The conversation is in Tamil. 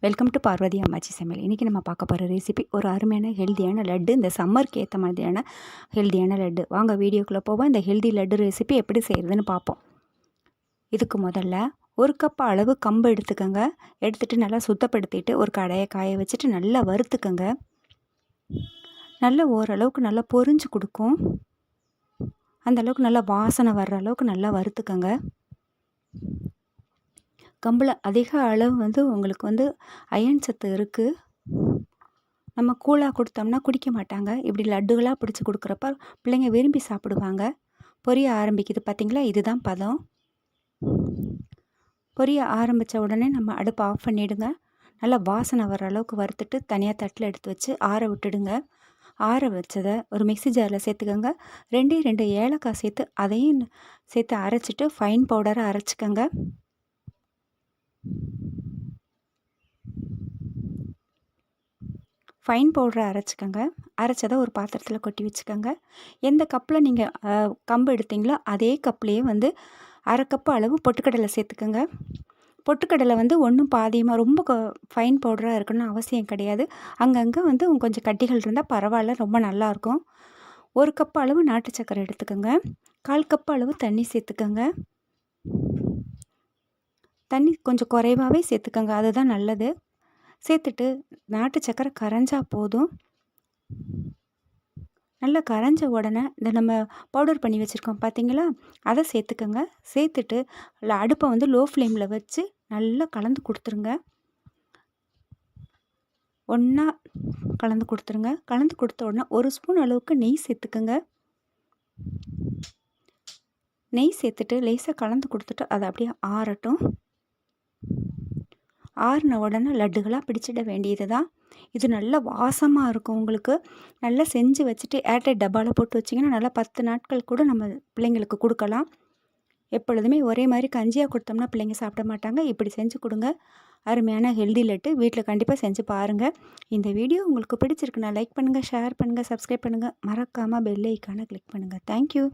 வெல்கம் டு பார்வதி அம்மாச்சி சமையல். இன்றைக்கி நம்ம பார்க்க போகிற ரெசிபி ஒரு அருமையான ஹெல்த்தியான லட்டு. இந்த சம்மருக்கு ஏற்ற மாதிரியான ஹெல்த்தியான லட்டு. வாங்க வீடியோக்குள்ளே போவோம். இந்த ஹெல்தி லட்டு ரெசிபி எப்படி செய்கிறதுன்னு பார்ப்போம். இதுக்கு முதல்ல ஒரு கப் அளவு கம்பு எடுத்துக்கோங்க. எடுத்துகிட்டு நல்லா சுத்தப்படுத்திட்டு ஒரு கடாயை காய வச்சுட்டு நல்லா வறுத்துக்கோங்க. நல்லா ஓரளவுக்கு நல்லா பொரிஞ்சு கொடுக்கும். அந்தளவுக்கு நல்லா வாசனை வர்ற அளவுக்கு நல்லா வறுத்துக்கோங்க. கம்பில் அதிக அளவு உங்களுக்கு அயன் சத்து இருக்குது. நம்ம கூழாக கொடுத்தோம்னா குடிக்க மாட்டாங்க. இப்படி லட்டுகளாக பிடிச்சி கொடுக்குறப்ப பிள்ளைங்க விரும்பி சாப்பிடுவாங்க. பொரிய ஆரம்பிக்குது பார்த்திங்களா, இதுதான் பதம். பொரிய ஆரம்பித்த உடனே நம்ம அடுப்பை ஆஃப் பண்ணிவிடுங்க. நல்லா வாசனை வர அளவுக்கு வறுத்துட்டு தனியாக தட்டில் எடுத்து வச்சு ஆற விட்டுடுங்க. ஆற வச்சதை ஒரு மிக்ஸி ஜாரில் சேர்த்துக்கோங்க. 2 ஏலக்காய் சேர்த்து அதையும் சேர்த்து அரைச்சிட்டு ஃபைன் பவுடரை அரைச்சிக்கோங்க. ஃபைன் பவுடரை அரைச்சிக்கோங்க. அரைச்சதை ஒரு பாத்திரத்தில் கொட்டி வச்சுக்கோங்க. எந்த கப்பில் நீங்கள் கம்பு எடுத்தீங்களோ அதே கப்லேயே அரை கப்பு அளவு பொட்டுக்கடலை சேர்த்துக்கோங்க. பொட்டுக்கடலை ஒன்றும் பாதியமாக ரொம்ப ஃபைன் பவுடராக இருக்கணும்னு அவசியம் கிடையாது. அங்கங்கே கொஞ்சம் கட்டிகள் இருந்தால் பரவாயில்ல, ரொம்ப நல்லாயிருக்கும். ஒரு கப் அளவு நாட்டு சர்க்கரை எடுத்துக்கோங்க. 1/4 கப் அளவு தண்ணி சேர்த்துக்கோங்க. தண்ணி கொஞ்சம் குறைவாகவே சேர்த்துக்கோங்க, அதுதான் நல்லது. சேர்த்துட்டு நாட்டு சர்க்கரை கரைஞ்சா போதும். நல்லா கரைஞ்ச உடனே இந்த நம்ம பவுடர் பண்ணி வச்சுருக்கோம் பார்த்தீங்களா, அதை சேர்த்துக்கோங்க. சேர்த்துட்டு அடுப்பை லோ ஃப்ளேமில் வச்சு நல்லா கலந்து கொடுத்துருங்க. ஒன்றா கலந்து கொடுத்துருங்க. கலந்து கொடுத்த உடனே 1 ஸ்பூன் அளவுக்கு நெய் சேர்த்துக்கோங்க. நெய் சேர்த்துட்டு லேசாக கலந்து கொடுத்துட்டு அதை அப்படியே ஆறட்டும். ஆறின உடனே லட்டுகளாக பிடிச்சிட வேண்டியது தான். இது நல்ல வாசமாக இருக்கும். உங்களுக்கு நல்லா செஞ்சு வச்சுட்டு ஏர்டைட் டப்பாவில் போட்டு வச்சிங்கன்னா நல்லா 10 நாட்கள் கூட நம்ம பிள்ளைங்களுக்கு கொடுக்கலாம். எப்பொழுதுமே ஒரே மாதிரி கஞ்சியாக கொடுத்தோம்னா பிள்ளைங்க சாப்பிட மாட்டாங்க. இப்படி செஞ்சு கொடுங்க. அருமையான ஹெல்தி லட்டு வீட்டில் கண்டிப்பாக செஞ்சு பாருங்கள். இந்த வீடியோ உங்களுக்கு பிடிச்சிருக்குன்னா லைக் பண்ணுங்கள், ஷேர் பண்ணுங்கள், சப்ஸ்கிரைப் பண்ணுங்கள். மறக்காமல் பெல் ஐக்கானை கிளிக் பண்ணுங்கள். தேங்க்யூ.